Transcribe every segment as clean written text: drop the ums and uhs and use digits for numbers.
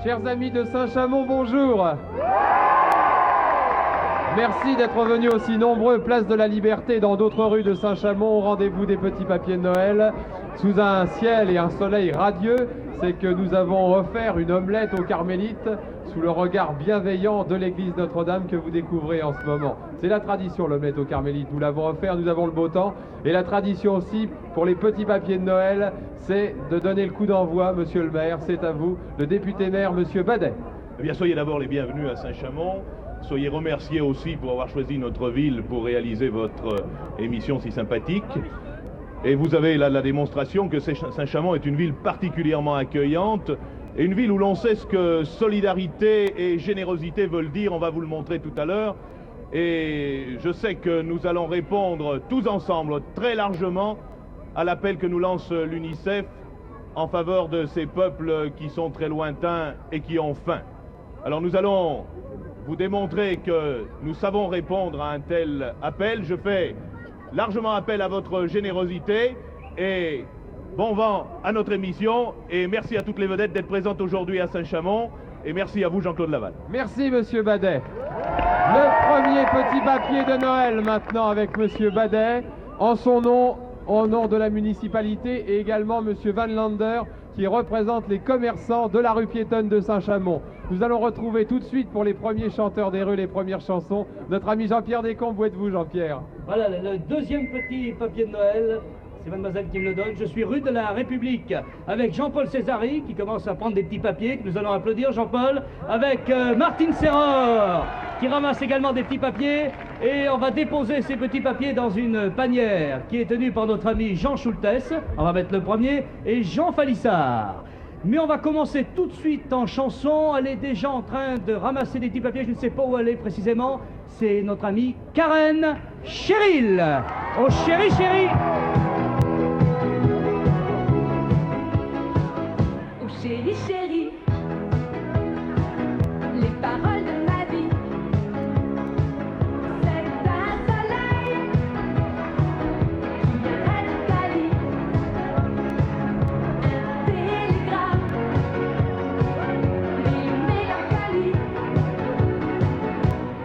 Chers amis de Saint-Chamond, bonjour. Merci d'être venus aussi nombreux, place de la Liberté, dans d'autres rues de Saint-Chamond, au rendez-vous des petits papiers de Noël. Sous un ciel et un soleil radieux, c'est que nous avons offert une omelette aux Carmélites sous le regard bienveillant de l'église Notre-Dame que vous découvrez en ce moment. C'est la tradition, l'omelette aux Carmélites. Nous l'avons offert, nous avons le beau temps. Et la tradition aussi, pour les petits papiers de Noël, c'est de donner le coup d'envoi, monsieur le maire. C'est à vous, le député maire, monsieur Badet. Eh bien, soyez d'abord les bienvenus à Saint-Chamond. Soyez remerciés aussi pour avoir choisi notre ville pour réaliser votre émission si sympathique. Et vous avez là la démonstration que Saint-Chamond est une ville particulièrement accueillante et une ville où l'on sait ce que solidarité et générosité veulent dire. On va vous le montrer tout à l'heure. Et je sais que nous allons répondre tous ensemble très largement à l'appel que nous lance l'UNICEF en faveur de ces peuples qui sont très lointains et qui ont faim. Alors nous allons vous démontrer que nous savons répondre à un tel appel. Je fais largement appel à votre générosité et bon vent à notre émission et merci à toutes les vedettes d'être présentes aujourd'hui à Saint-Chamond et merci à vous Jean-Claude Laval. Merci monsieur Badet. Le premier petit papier de Noël maintenant avec monsieur Badet en son nom, au nom de la municipalité et également monsieur Van Lander qui représente les commerçants de la rue piétonne de Saint-Chamond. Nous allons retrouver tout de suite pour les premiers chanteurs des rues, les premières chansons, notre ami Jean-Pierre Descombes. Où êtes-vous Jean-Pierre? Voilà, le deuxième petit papier de Noël, c'est mademoiselle qui me le donne. Je suis rue de la République avec Jean-Paul Césari qui commence à prendre des petits papiers, que nous allons applaudir Jean-Paul, avec Martine Serror qui ramasse également des petits papiers et on va déposer ces petits papiers dans une panière qui est tenue par notre ami Jean Schultes, on va mettre le premier, et Jean Falissard. Mais on va commencer tout de suite en chanson. Elle est déjà en train de ramasser des petits papiers, je ne sais pas où elle est précisément. C'est notre amie Karen Cheryl. Oh chérie, chérie. Oh chérie, chérie, les paroles de ma vie, c'est un soleil qui viendrait d'Italie, un télégramme, une mélancolie.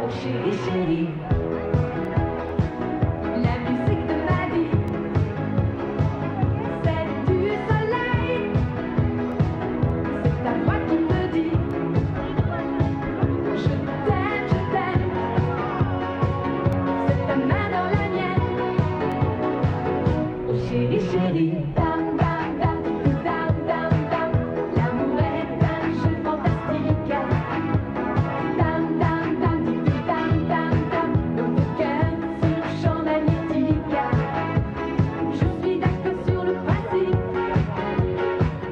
Oh chérie, chérie, la musique de ma vie, c'est du soleil. C'est ta voix qui me dit je t'aime, je t'aime. C'est ta main dans la mienne. Oh chérie, chérie. Dam, dam, dam, dam, dam, dam. L'amour est un jeu fantastique. Dam, dam, dam, dam, dam, dam. Nos deux cœurs sur champ magnétique. Je suis d'accord sur le principe.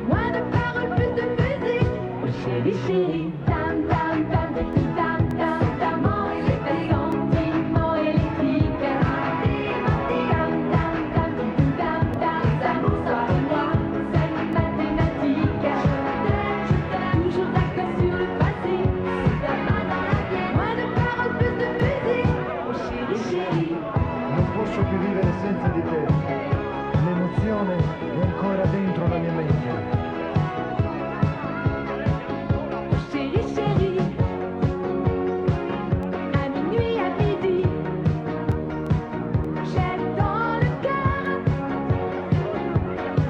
Moins de paroles, plus de musique. Oh chérie, chérie. Dam, dam, dam, dam, dam, dam. C'est un sentiment électrique. Dam, dam, dam, dam, dam. L'amour sans moi, c'est mathématique. Toujours d'accord sur le principe. C'est ta main dans la mienne. Moins de paroles, plus de musique. Oh chérie, chérie. Non posso più vivere senza di te. L'emozione è ancora dentro la mia mente. Oh chérie, chérie. À minuit, à midi, j'ai dans le cœur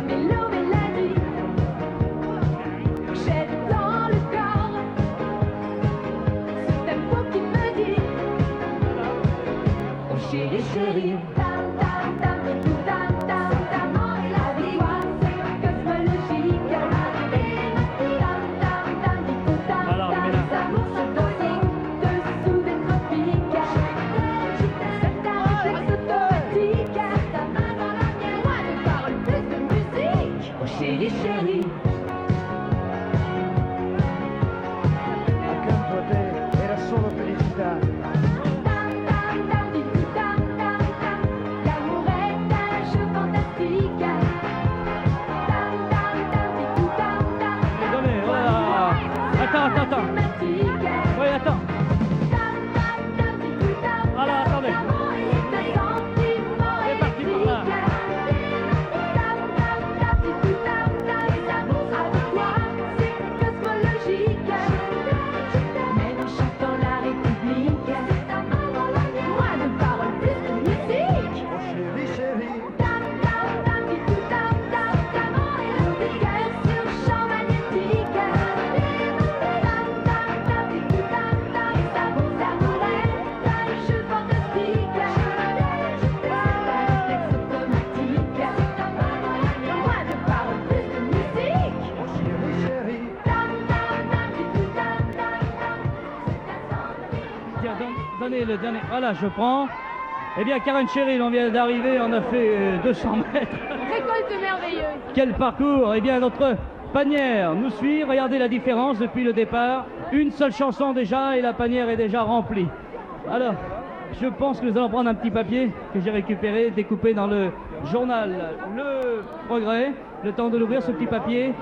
mélo, mélodie. J'ai dans le corps ce tempo qui me dit oh chérie, chérie. Tam, tam, tam, tam, tam, tam. La vie, c'est cosmologique. Tam, tam, tam, tam, Alors, tam. Mélanie. L'amour se dosique dessous des tropiques. C'est un réflexe automatique. Ta main dans la mienne. Moins de paroles, plus de musique. Oh chérie, chérie. Accanto a te era solo felicità. Tam, tam, tam, tam, tam, tam. L'amour est un jeu fantastique. Tam, tam, tam, tam, tam. Attendez, voilà. Attends. Oui, attends. Voilà, attendez. C'est parti par là. donnez le dernier. Voilà, je prends. Eh bien, Karen Cheryl, on vient d'arriver, on a fait 200 mètres. Récolte merveilleuse. Quel parcours! Eh bien, notre panière nous suit. Regardez la différence depuis le départ. Une seule chanson déjà et la panière est déjà remplie. Alors, je pense que nous allons prendre un petit papier que j'ai récupéré, découpé dans le journal Le Progrès. Le temps de l'ouvrir, ce petit papier.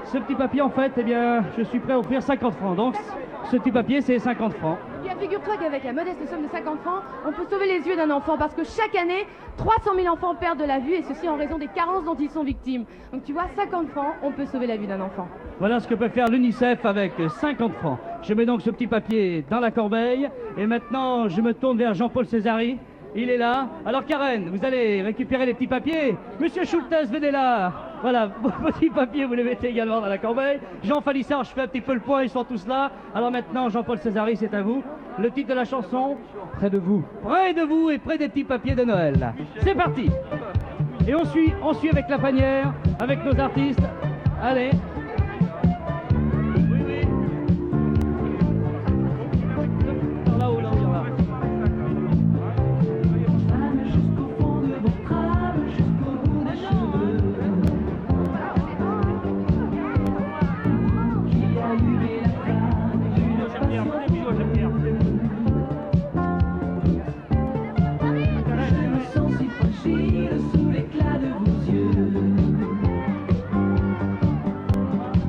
Ce petit papier, en fait, eh bien, je suis prêt à offrir 50 francs. Donc, ce petit papier, c'est 50 francs. Bien, figure-toi qu'avec la modeste somme de 50 francs, on peut sauver les yeux d'un enfant parce que chaque année, 300 000 enfants perdent de la vue et ceci en raison des carences dont ils sont victimes. Donc tu vois, 50 francs, on peut sauver la vue d'un enfant. Voilà ce que peut faire l'UNICEF avec 50 francs. Je mets donc ce petit papier dans la corbeille et maintenant je me tourne vers Jean-Paul Césari. Il est là. Alors Karen, vous allez récupérer les petits papiers. Monsieur Schultes, venez là. Voilà, vos petits papiers, vous les mettez également dans la corbeille. Jean Falissard, je fais un petit peu le point, ils sont tous là. Alors maintenant, Jean-Paul Césari, c'est à vous. Le titre de la chanson, Près de vous. Près de vous et près des petits papiers de Noël. C'est parti. Et on suit avec la panière, avec nos artistes. Allez. Oui, oui. Là-haut, là-haut, là. Jusqu'au fond de vos crânes, jusqu'au bout des cheveux. Qui a allumé la flamme d'une passion. Je me sens si fragile sous l'éclat de vos yeux.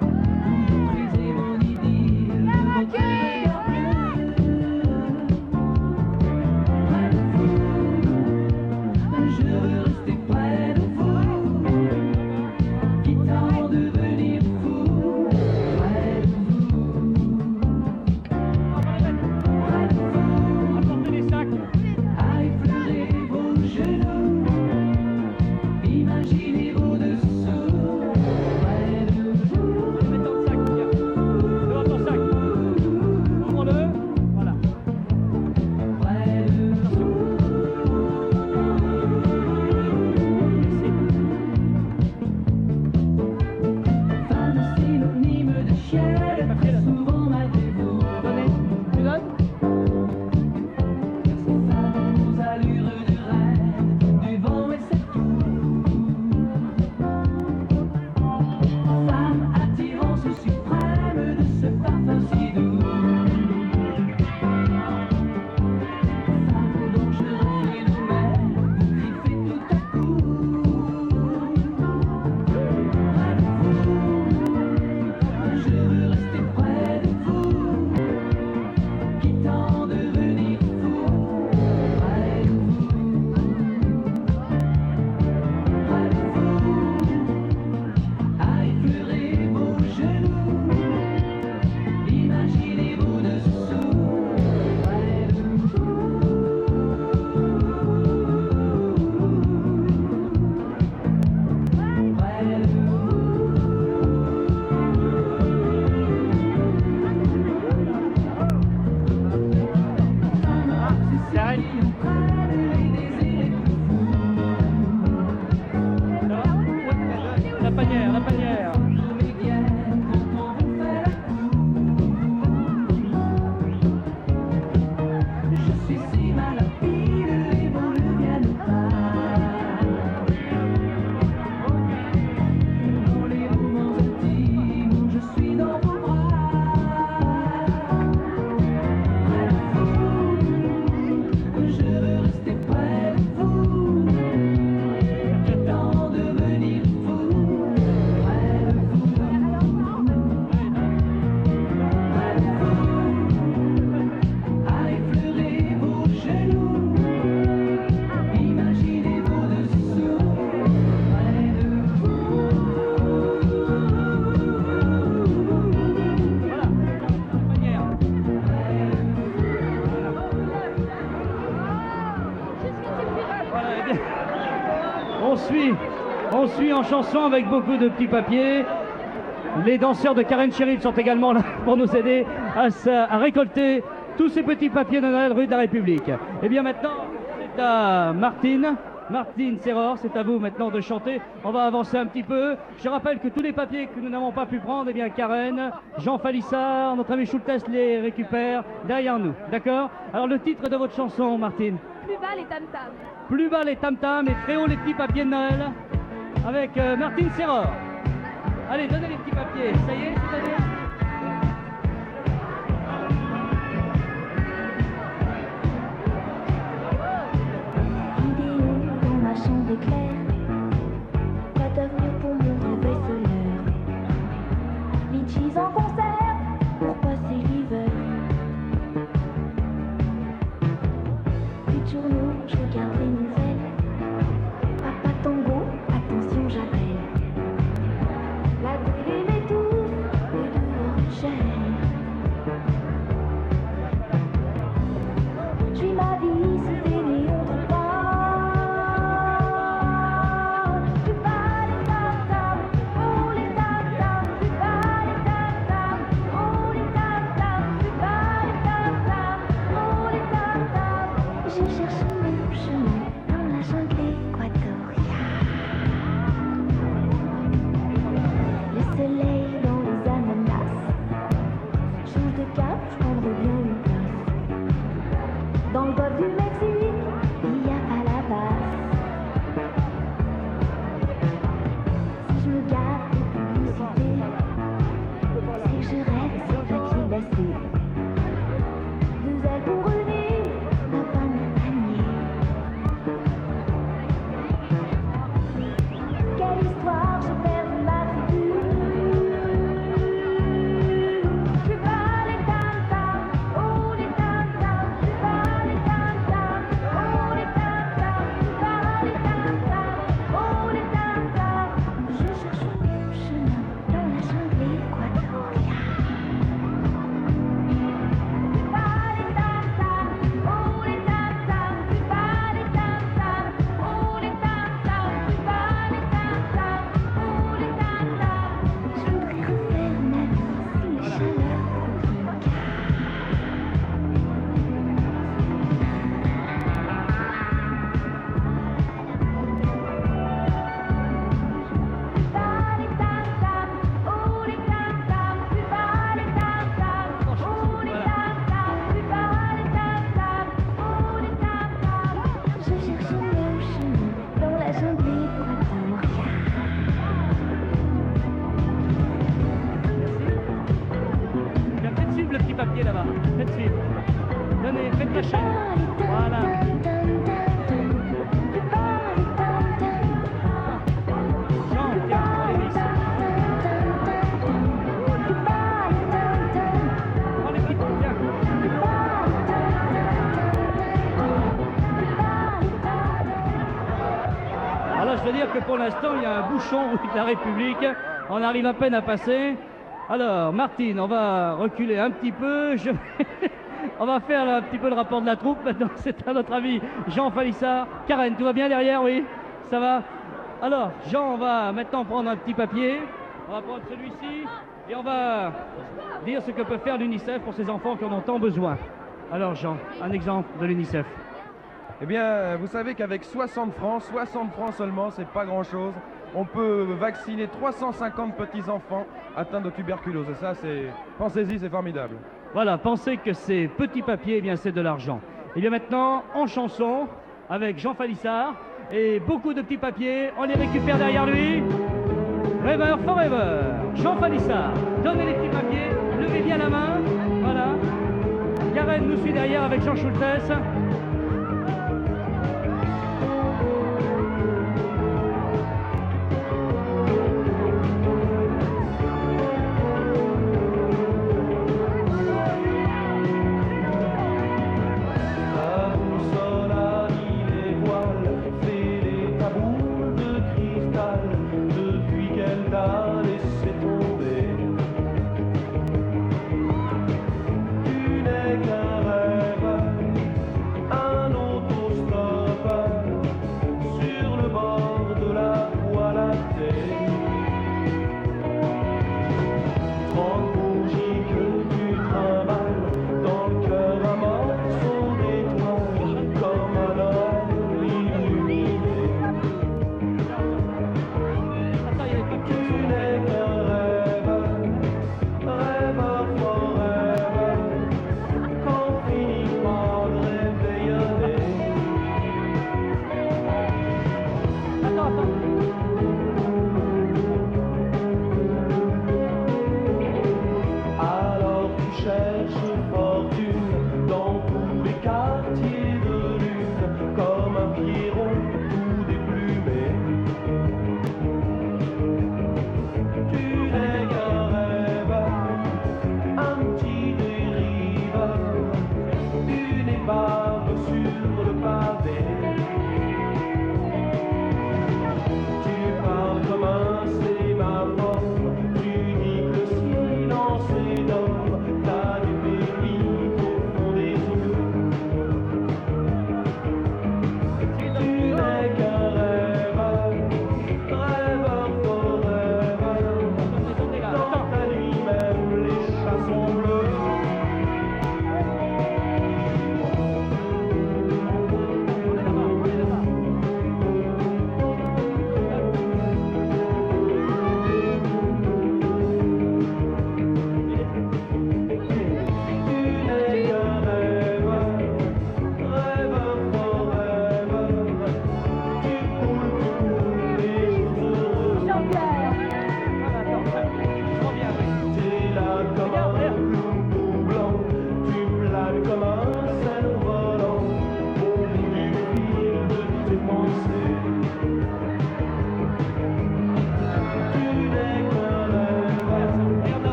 Vous détruisez mon idylle de votre regard bleu. Près de vous, je veux rester près de vous, quittant devenir fou. Près de vous, Apportez les sacs. à effleurer vos genoux, imaginez vos dessous. Près de vous, Mets dans le sac, tiens. Devant ton sac. Ouvre-le. Voilà. près de vous. Femme synonyme de chienne, très souvent malgré-vous. Tu donnes? Femme aux allures de reine, du vent et c'est tout. Femme attirance suprême de ce parfum si doux. Femme dont je refais le même, vous griffez tout à coup. Près de vous, je veux rester près de vous, quittant devenir fou. Près de vous, à effleurer vos genoux, imaginez vos dessous. Près de vous, près de La panière, la panière. mes guerres quand on vous fait la cour. Je suis si malhabile, les mots ne viennent pas. Dans les moments intimes où je suis dans vos bras. Près de vous, je veux rester près de vous, quittant devenir fou. Près de vous, à effleurer vos genoux, imaginez vos dessous. Près de vous, Voilà. Panière. Voilà, eh bien, on suit en chanson avec beaucoup de petits papiers. Les danseurs de Karen Cheryl sont également là pour nous aider à récolter tous ces petits papiers de Noël rue de la République. Et bien maintenant, c'est à Martine Martine Serror, c'est à vous maintenant de chanter. On va avancer un petit peu. Je rappelle que tous les papiers que nous n'avons pas pu prendre, eh bien Karen, Jean Falissard, notre ami Schultes les récupère derrière nous. D'accord? Alors le titre de votre chanson, Martine? Plus bas les tam-tams. Plus bas les tam-tams et très haut les petits papiers de Noël. Avec Martine Serror. Allez, donnez les petits papiers. Ça y est, c'est donné. Vidéo dans ma chambre éclair. Quoi d'avenir pour mon réveil solaire? Litchis en concert pour passer l'hiver. Plus de journaux, je regarde les nouvelles. Papa tango, attention j'appelle. La télé m'étouffe et dehors une chaîne. Je vis ma vie sous des néons de bas. Plus bas les tam-tams, oh les tam-tams. Plus bas les tam-tams, oh les tam-tams. Plus bas les tam-tams, oh les tam-tams. Je cherche mon chemin dans la jungle équatoriale. Le soleil dans les ananas. Change de cap, je prendrai bien une place. Dans le golfe du Mexique, il y a pas la basse. Si je me garde de publicité, c'est que je rêve sur papier glacé. Deux ailes pour revenir, n'a pas mon panier. Quelle histoire, je perds ma figure. Plus bas les tam-tams, oh les tam-tams. Plus bas les tam-tams, oh les tam-tams. Plus bas les tam-tams, oh les tam-tams. Je cherche mon chemin dans la jungle équatoriale. Plus bas les tam-tams, oh les tam-tams. Plus bas les tam-tams, oh les tam-tams. Plus bas les tam-tams, oh les tam-tams. Je voudrais refaire ma vie sous les chaleurs tropicales. Plus bas les tam-tams, oh les tam-tams. Plus bas les tam-tams, oh les tam-tams. Plus bas les tam-tams, oh les tam-tams. Je cherche mon chemin dans la jungle équatoriale. Bien, faites suivre le petit papier là-bas. Faites suivre. Donnez, faites la chaîne. Voilà. Jean, tiens, prends les vis. Prends les petites, tiens. Alors je veux dire que pour l'instant il y a un bouchon rue de la République, on arrive à peine à passer. Alors Martine, on va reculer un petit peu, on va faire un petit peu le rapport de la troupe. Maintenant c'est à notre ami Jean Falissard. Karen, tout va bien derrière? Oui, ça va? Alors Jean, on va maintenant prendre un petit papier, on va prendre celui-ci et on va dire ce que peut faire l'UNICEF pour ces enfants qui en ont tant besoin. Alors Jean, un exemple de l'UNICEF. Eh bien, vous savez qu'avec 60 francs seulement, c'est pas grand-chose. On peut vacciner 350 petits-enfants atteints de tuberculose. Et ça, c'est... Pensez-y, c'est formidable. Voilà, pensez que ces petits papiers, eh bien, c'est de l'argent. Et bien maintenant, en chanson, avec Jean Falissard, et beaucoup de petits papiers, on les récupère derrière lui. Rêveur forever, Jean Falissard, donnez les petits papiers, levez bien la main, voilà. Karen nous suit derrière avec Jean Schultes.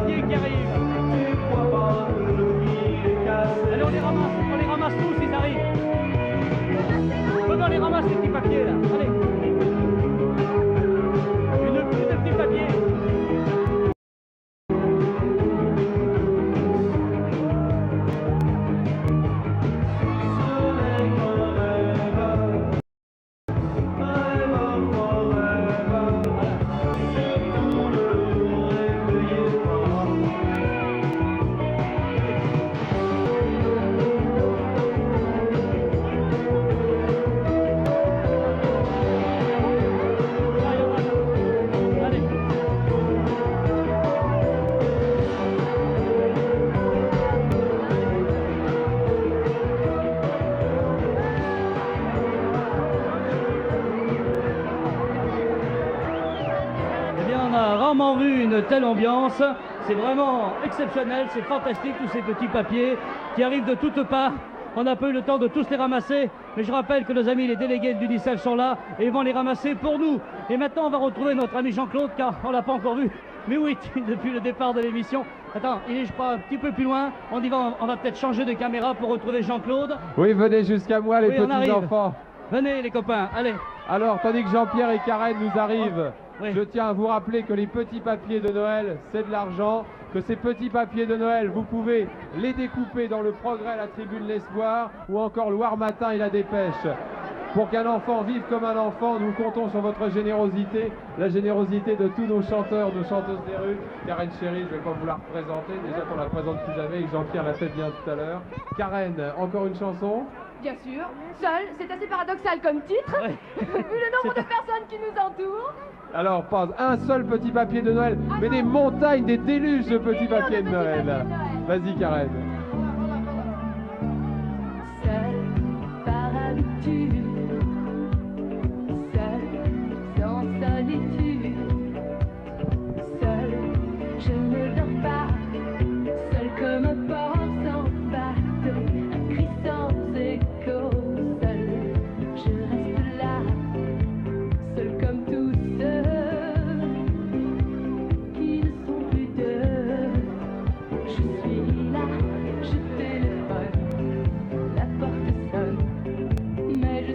papiers qui arrivent. Allez, on les ramasse tous, ils arrivent. On les ramasse les petits papiers là. Allez. Une pluie de petits papiers. Rarement vu une telle ambiance, c'est vraiment exceptionnel, c'est fantastique tous ces petits papiers qui arrivent de toutes parts. On n'a pas eu le temps de tous les ramasser, mais je rappelle que nos amis les délégués de l'UNICEF sont là et vont les ramasser pour nous. Et maintenant on va retrouver notre ami Jean-Claude car on l'a pas encore vu. Mais oui, depuis le départ de l'émission. Attends, il est je crois un petit peu plus loin, on y va, on va peut-être changer de caméra pour retrouver Jean-Claude. Oui, venez jusqu'à moi les Oui, on petits arrive. enfants. Venez les copains, allez. Alors, tandis que Jean-Pierre et Karen nous arrivent, Oui. je tiens à vous rappeler que les petits papiers de Noël, c'est de l'argent, que ces petits papiers de Noël, vous pouvez les découper dans le Progrès, la Tribune L'Espoir, ou encore Loire Matin et la Dépêche. Pour qu'un enfant vive comme un enfant, nous comptons sur votre générosité, la générosité de tous nos chanteurs, nos chanteuses des rues. Karen Chéri, je ne vais pas vous la représenter, déjà qu'on la présente plus jamais, et Jean-Pierre l'a fait bien tout à l'heure. Karen, encore une chanson? Bien sûr, seul, c'est assez paradoxal comme titre, Ouais. vu le nombre de personnes qui nous entourent. Alors, pas un seul petit papier de Noël, mais des montagnes, des déluges de petits papiers de Noël. Vas-y, Karen. Seul, par habitude, seul, sans solitude, seul, je ne dors pas, seul comme un porc sans patte, un cri sans écho, seul, je reste là, seul comme tous ceux qui ne sont plus d'eux. Je suis là, je téléphone, la porte sonne, mais je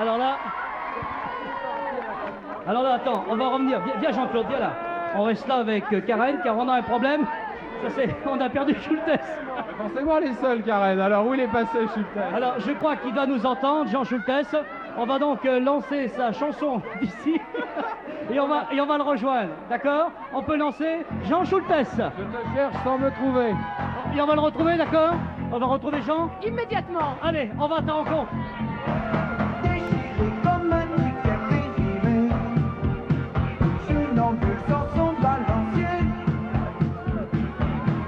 Alors là, attends, on va revenir. Viens Jean-Claude, viens là. On reste là avec Karen, car on a un problème. On a perdu Schultes. Forcément les seuls, Karen. Alors, où il est passé, Schultes? Alors, je crois qu'il doit nous entendre, Jean Schultes. On va donc lancer sa chanson d'ici. Et on va le rejoindre, d'accord? On peut lancer Jean Schultes. Je te cherche sans me trouver. Et on va le retrouver, d'accord? On va retrouver Jean? Immédiatement. Allez, on va à ta rencontre. Déchiré comme un ticket périmé, funambule sans son balancier,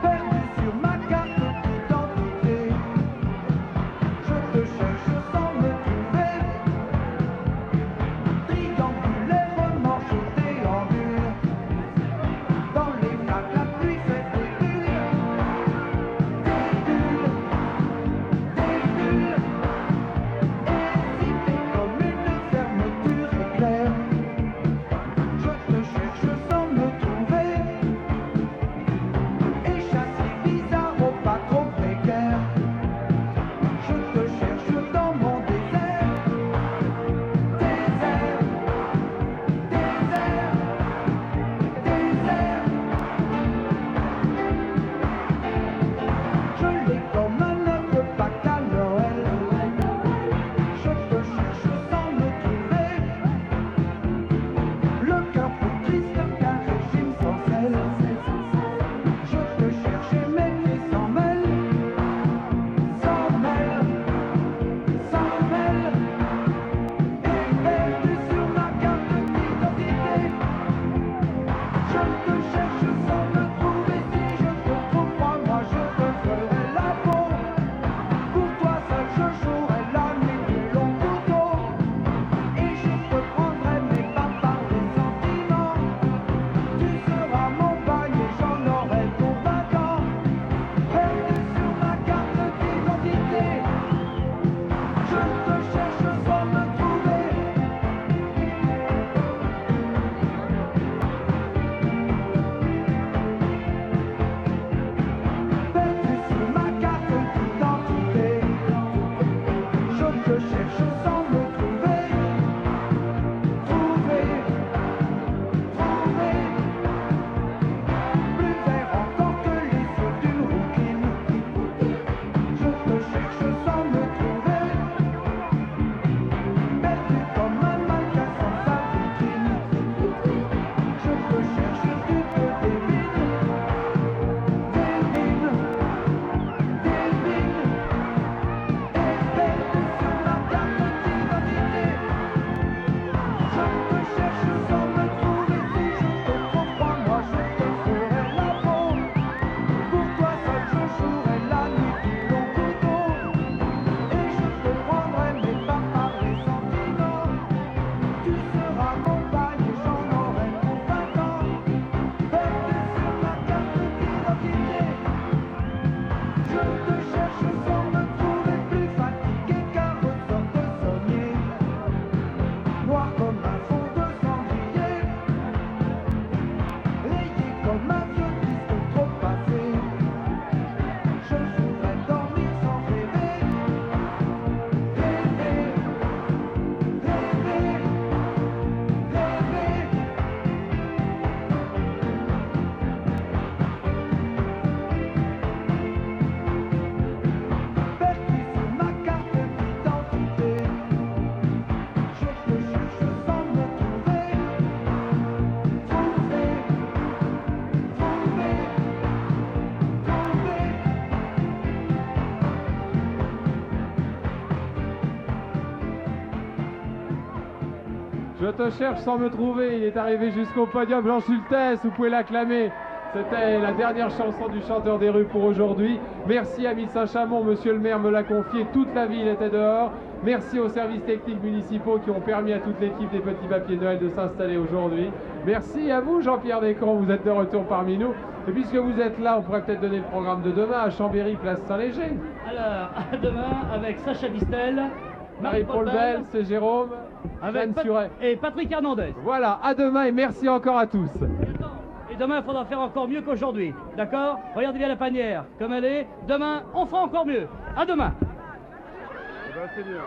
perdu sur ma carte d'identité. Je te cherche sans me trouver, triangulairement je déambule, dans les flaques la pluie fait des bulles, comme une fermeture éclair. Je te cherche sans me trouver, échassier bizarre au pas trop précaire. Je te cherche dans mon désert, désert, désert, désert. Je l'ai comme un œuf de Pâques à Noël. Je te cherche sans me trouver, le cœur plus triste qu'un régime sans sel. Je te cherche et mes pieds s'en mêlent, s'en mêlent, s'en mêlent, et perdu sur ma carte d'identité. Je te cherche sans me trouver, si je te trouve, crois-moi, je te ferai la peau. Pour toi seul je jouerai la nuit du long couteau, et je te prendrai mais pas par les sentiments. Tu seras mon bail et j'en aurai pour 20 ans. Perdu sur ma carte d'identité, je te cherche sans me trouver. Perdu sur ma carte d'identité, je te cherche sans me trouver. Trouver, trouver, plus vert encore que les yeux d'une rouquine. Je te cherche sans me trouver, perdu comme un mannequin sans sa vitrine. Je te cherche, tu te devines, devine, devine, et perdu sur ma carte d'identité. Je te cherche sans me trouver, si je te trouve, crois-moi, je te ferai la peau. Pour toi seul je jouerai la nuit du long couteau, et je te prendrai mais pas par les sentiments. Tu seras mon bail et j'en aurai pour 20 ans. Perdu sur ma carte d'identité, je te cherche sans me trouver, plus fatigué qu'un ressort de sommier, noir comme un fond de cendrier, rayé comme un vieux disque trop passé. Je voudrais dormir sans rêver, rêver, rêver, rêver. Perdu sur ma carte d'identité, je te cherche sans me trouver. Trouver, trouver, trouver. Je te cherche sans me trouver. Il est arrivé jusqu'au podium. Jean Schultes, vous pouvez l'acclamer. C'était la dernière chanson du chanteur des rues pour aujourd'hui. Merci à Saint-Chamond, monsieur le maire me l'a confié, toute la ville était dehors. Merci aux services techniques municipaux qui ont permis à toute l'équipe des Petits Papiers de Noël de s'installer aujourd'hui. Merci à vous Jean-Pierre Descamps, vous êtes de retour parmi nous. Et puisque vous êtes là, on pourrait peut-être donner le programme de demain à Chambéry, place Saint-Léger. Alors, à demain avec Sacha Distel, Marie-Paul Bell, c'est Jérôme, avec Jeanne Suret. et Patrick Hernandez. Voilà, à demain et merci encore à tous. Et demain, il faudra faire encore mieux qu'aujourd'hui. D'accord? Regardez bien la panière, comme elle est. Demain, on fera encore mieux. À demain. Eh ben, c'est bien.